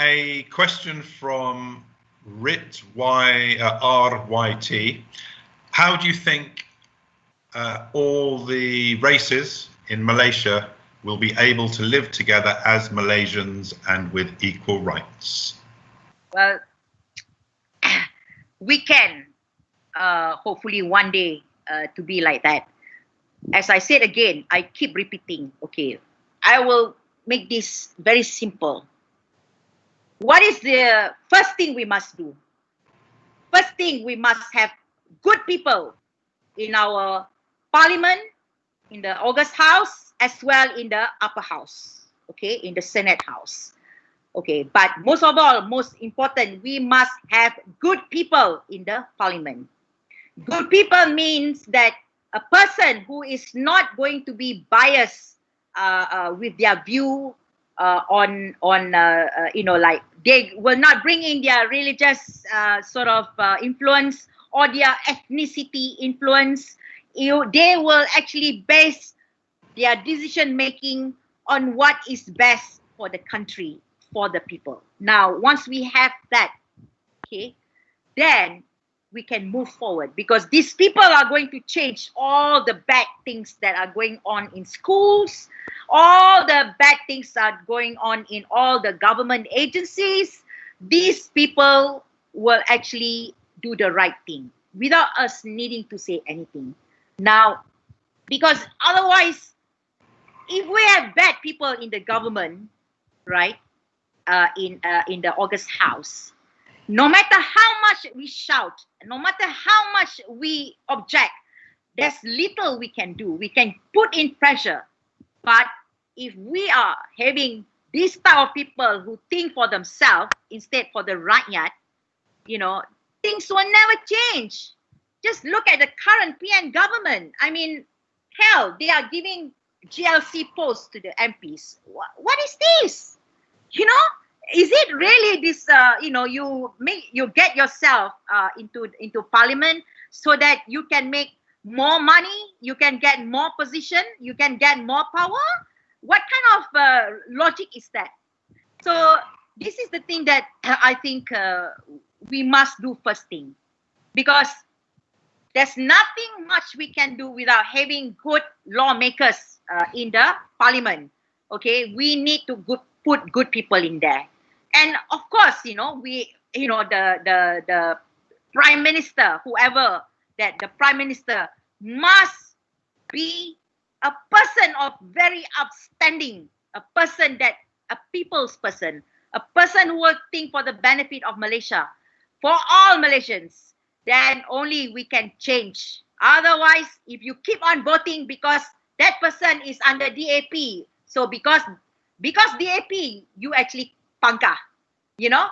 a question from RYT. How do you think all the races in Malaysia will be able to live together as Malaysians and with equal rights? Well, we can hopefully one day to be like that. As I said again, I keep repeating, okay, I will make this very simple. What is the first thing we must do? First thing, we must have good people in our parliament, in the August House, as well in the upper house, okay, in the Senate House. Okay, but most of all, most important, we must have good people in the parliament. Good people means that a person who is not going to be biased with their view on you know, like they will not bring in their religious sort of influence or their ethnicity influence. They will actually base their decision making on what is best for the country, for the people. Now, once we have that, okay, then we can move forward, because these people are going to change all the bad things that are going on in schools, all the bad things that are going on in all the government agencies. These people will actually do the right thing without us needing to say anything. Now, because otherwise, if we have bad people in the government, right, in the August House, no matter how much we shout, no matter how much we object, there's little we can do. We can put in pressure. But if we are having this type of people who think for themselves instead for the rakyat, you know, things will never change. Just look at the current PN government. I mean, hell, they are giving GLC posts to the MPs. What is this? You know? Is it really this, you know, you get yourself into parliament so that you can make more money, you can get more position, you can get more power? What kind of logic is that? So this is the thing that I think we must do first thing, because there's nothing much we can do without having good lawmakers in the parliament. Okay, we need to put good people in there. And of course, you know, the prime minister, whoever that the prime minister must be a person of very outstanding, a person that a people's person, a person who will think for the benefit of Malaysia, for all Malaysians. Then only we can change. Otherwise, if you keep on voting because that person is under DAP, so because DAP, you actually pangkah, you know,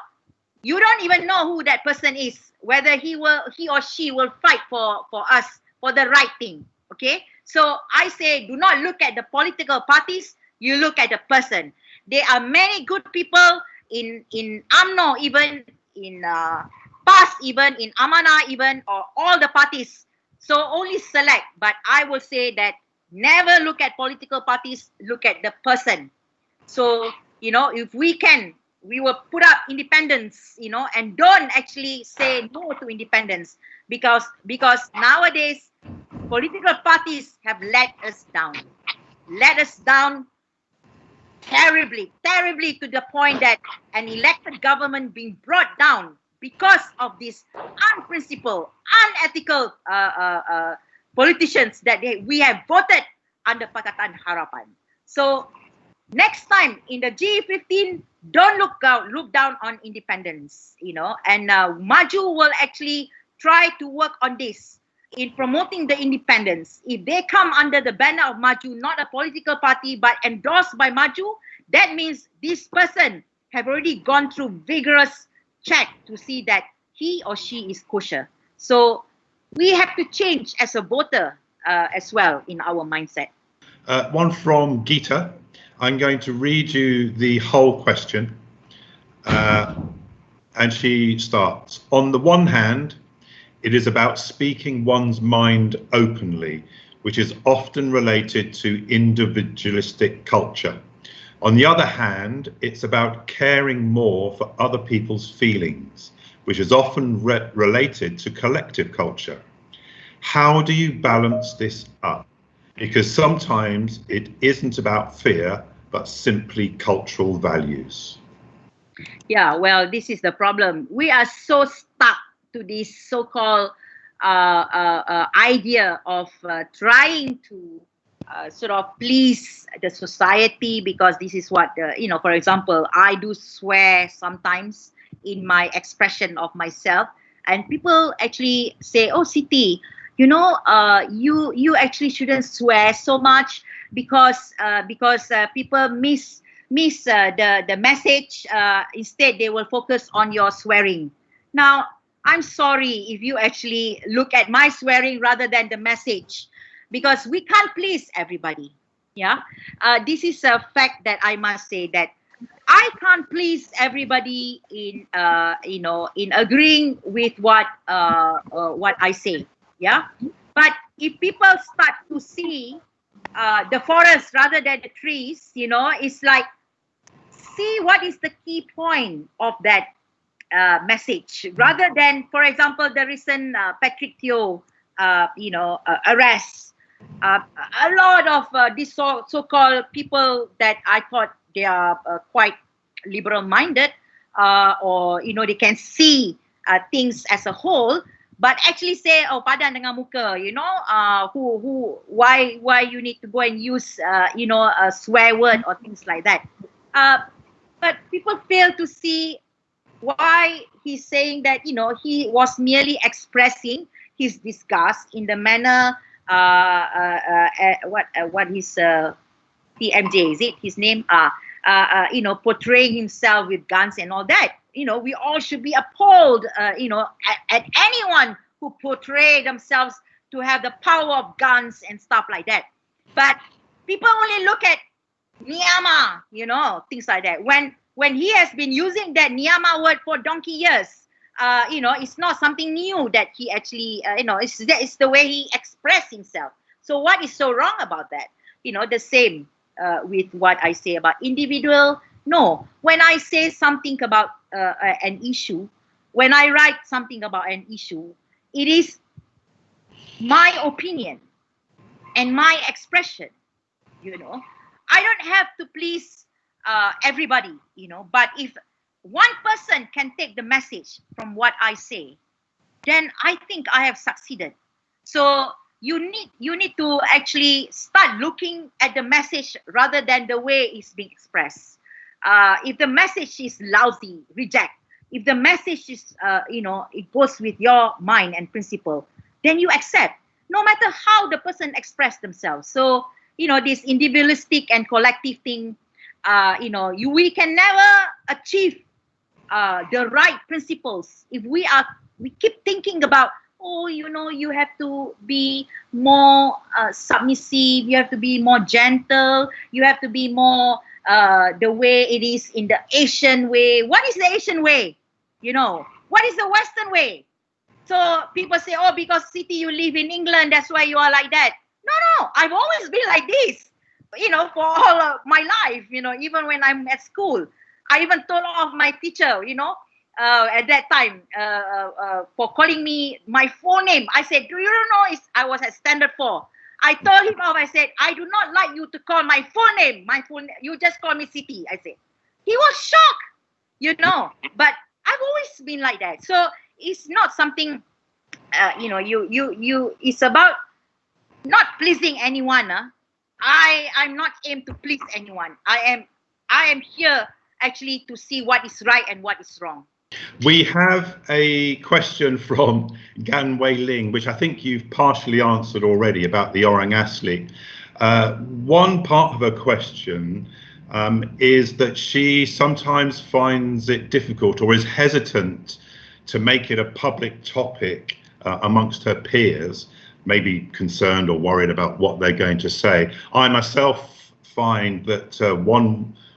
you don't even know who that person is, whether he or she will fight for us for the right thing. Okay, so I say, do not look at the political parties, you look at the person. There are many good people in UMNO, even in PAS, even in Amanah, even, or all the parties. So only select. But I will say that never look at political parties, look at the person. So, you know, if we can, we will put up independence, you know, and don't actually say no to independence, because nowadays political parties have let us down terribly to the point that an elected government being brought down because of these unprincipled, unethical politicians that we have voted under Pakatan Harapan. So next time in the G15, don't look down on independence, you know, and MAJU will actually try to work on this in promoting the independence. If they come under the banner of MAJU, not a political party, but endorsed by MAJU, that means this person have already gone through vigorous check to see that he or she is kosher. So we have to change as a voter as well in our mindset. One from Geeta. I'm going to read you the whole question. And she starts, on the one hand, it is about speaking one's mind openly, which is often related to individualistic culture. On the other hand, it's about caring more for other people's feelings, which is often related to collective culture. How do you balance this up? Because sometimes it isn't about fear, but simply cultural values. Yeah, well, this is the problem. We are so stuck to this so-called idea of trying to sort of please the society, because this is what, for example, I do swear sometimes in my expression of myself, and people actually say, oh, Siti, you actually shouldn't swear so much because people miss the message. Instead, they will focus on your swearing. Now, I'm sorry if you actually look at my swearing rather than the message, because we can't please everybody. Yeah, this is a fact that I must say, that I can't please everybody in in agreeing with what I say. Yeah, but if people start to see the forest rather than the trees, it's like, see what is the key point of that message, rather than, for example, the recent Patrick Teo, arrest. A lot of these so-called people that I thought they are quite liberal-minded, or they can see things as a whole, but actually say, oh, padan dengan muka, why you need to go and use a swear word or things like that. But people fail to see why he's saying that, he was merely expressing his disgust in the manner what his PMJ, is it his name, portraying himself with guns and all that. We all should be appalled at anyone who portray themselves to have the power of guns and stuff like that. But people only look at Niyama, things like that. When he has been using that Niyama word for donkey years, it's not something new that he actually, it's the way he expressed himself. So what is so wrong about that? The same with what I say about individual. No, when I say something about an issue, when I write something about an issue, it is my opinion and my expression. I don't have to please everybody, but if one person can take the message from what I say, then I think I have succeeded. So you need to actually start looking at the message rather than the way it's being expressed. If the message is lousy, reject. If the message is, it goes with your mind and principle, then you accept, no matter how the person expressed themselves. So, this individualistic and collective thing, we can never achieve the right principles if we keep thinking about, you have to be more submissive, you have to be more gentle, you have to be more the way it is in the Asian way. What is the Asian way? What is the Western way? So people say, oh, because Siti, you live in England, that's why you are like that. No, I've always been like this, for all of my life, even when I'm at school. I even told off my teacher, at that time, for calling me my full name. I said, do you know, I was at standard 4. I told him off, I said, I do not like you to call my full name. You just call me Siti, I said. He was shocked, but I've always been like that. So it's not something, it's about not pleasing anyone. I'm not aimed to please anyone. I am here actually to see what is right and what is wrong. We have a question from Gan Wei Ling, which I think you've partially answered already, about the Orang Asli. One part of her question is that she sometimes finds it difficult or is hesitant to make it a public topic amongst her peers, maybe concerned or worried about what they're going to say. I myself find that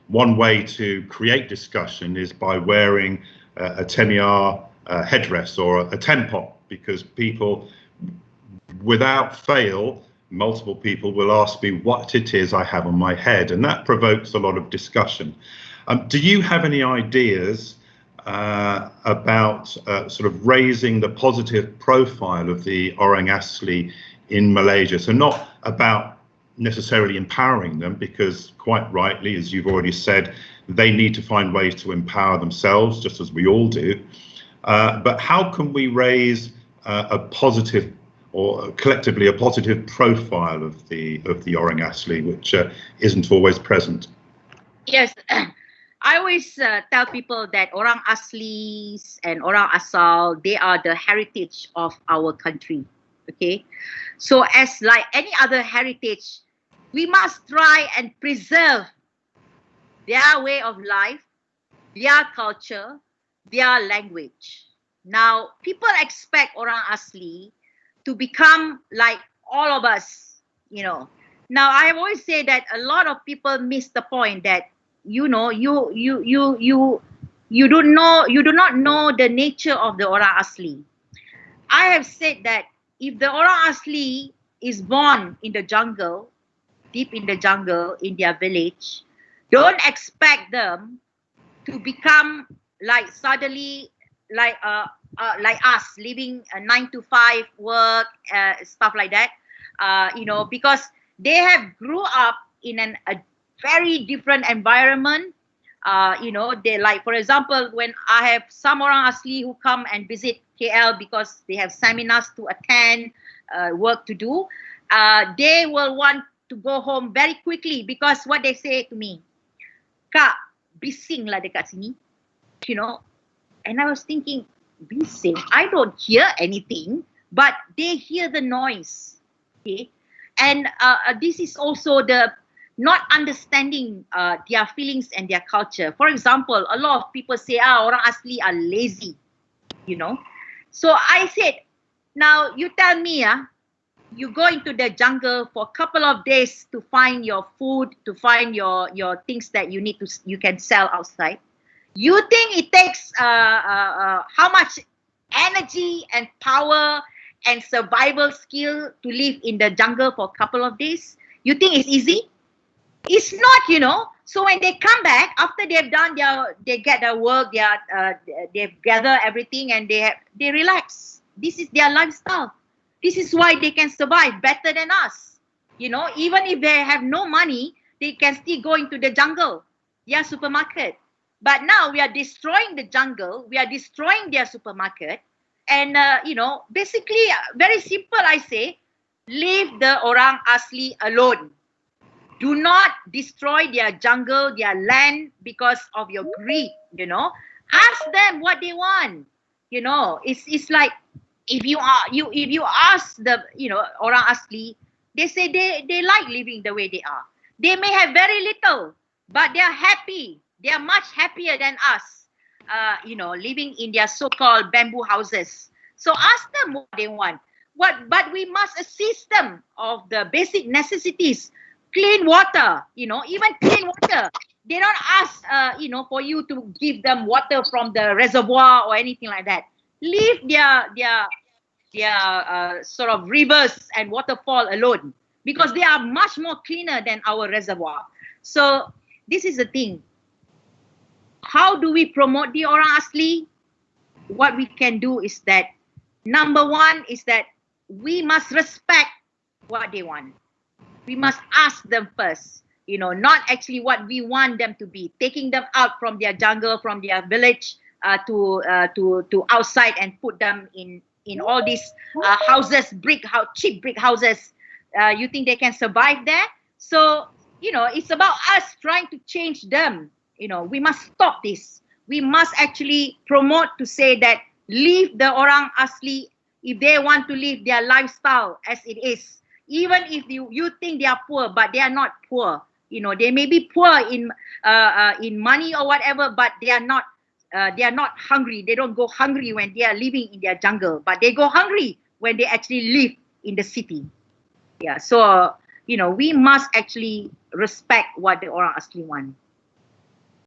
one way to create discussion is by wearing a Temiar headdress or a tempot, because people, without fail, multiple people will ask me what it is I have on my head, and that provokes a lot of discussion. Do you have any ideas about sort of raising the positive profile of the Orang Asli in Malaysia? So not about necessarily empowering them, because quite rightly, as you've already said, they need to find ways to empower themselves, just as we all do. But how can we raise a positive, or collectively a positive profile of the Orang Asli, which isn't always present? Yes, I always tell people that Orang Aslis and Orang Asal, they are the heritage of our country. Okay, so as like any other heritage, we must try and preserve their way of life, their culture, their language. Now, people expect Orang Asli to become like all of us, you know. Now, I have always said that a lot of people miss the point that, you know, you do not know the nature of the Orang Asli. I have said that if the Orang Asli is born in the jungle, deep in the jungle, in their village, don't expect them to become like suddenly like us, living a 9-to-5 work, stuff like that. You know, because they have grew up in a very different environment. You know, they, like, for example, when I have some Orang Asli who come and visit KL because they have seminars to attend, work to do, they will want to go home very quickly, because what they say to me, Kak, bising lah dekat sini, you know. And I was thinking, bising? I don't hear anything, but they hear the noise. Okay, and this is also the not understanding their feelings and their culture. For example, a lot of people say, Orang Asli are lazy, you know. So I said, now you tell me, you go into the jungle for a couple of days to find your food, to find your things that you can sell outside. You think it takes how much energy and power and survival skill to live in the jungle for a couple of days? You think it's easy? It's not, you know. So when they come back, after they've done they get their work, they've gathered everything, and they relax. This is their lifestyle. This is why they can survive better than us. You know, even if they have no money, they can still go into the jungle, their supermarket. But now we are destroying the jungle. We are destroying their supermarket. And, you know, basically, very simple, I say, leave the Orang Asli alone. Do not destroy their jungle, their land, because of your greed, you know. Ask them what they want. You know, it's like, if you ask the, you know, Orang Asli, they say they like living the way they are. They may have very little, but they are happy. They are much happier than us, you know, living in their so-called bamboo houses. So ask them what they want. But we must assist them of the basic necessities, clean water, you know, even clean water. They don't ask, you know, for you to give them water from the reservoir or anything like that. Leave their sort of rivers and waterfall alone, because they are much more cleaner than our reservoir. So this is the thing. How do we promote the Orang Asli? What we can do is that, number one is that we must respect what they want. We must ask them first, you know, not actually what we want them to be, taking them out from their jungle, from their village, to outside and put them in all these houses, cheap brick houses. You think they can survive there? So, you know, it's about us trying to change them. You know, we must stop this. We must actually promote to say that leave the Orang Asli if they want to live their lifestyle as it is. Even if you think they are poor, but they are not poor. You know, they may be poor in money or whatever, but they are not hungry. They don't go hungry when they are living in their jungle, but they go hungry when they actually live in the city. Yeah, so, you know, we must actually respect what the Orang Asli want.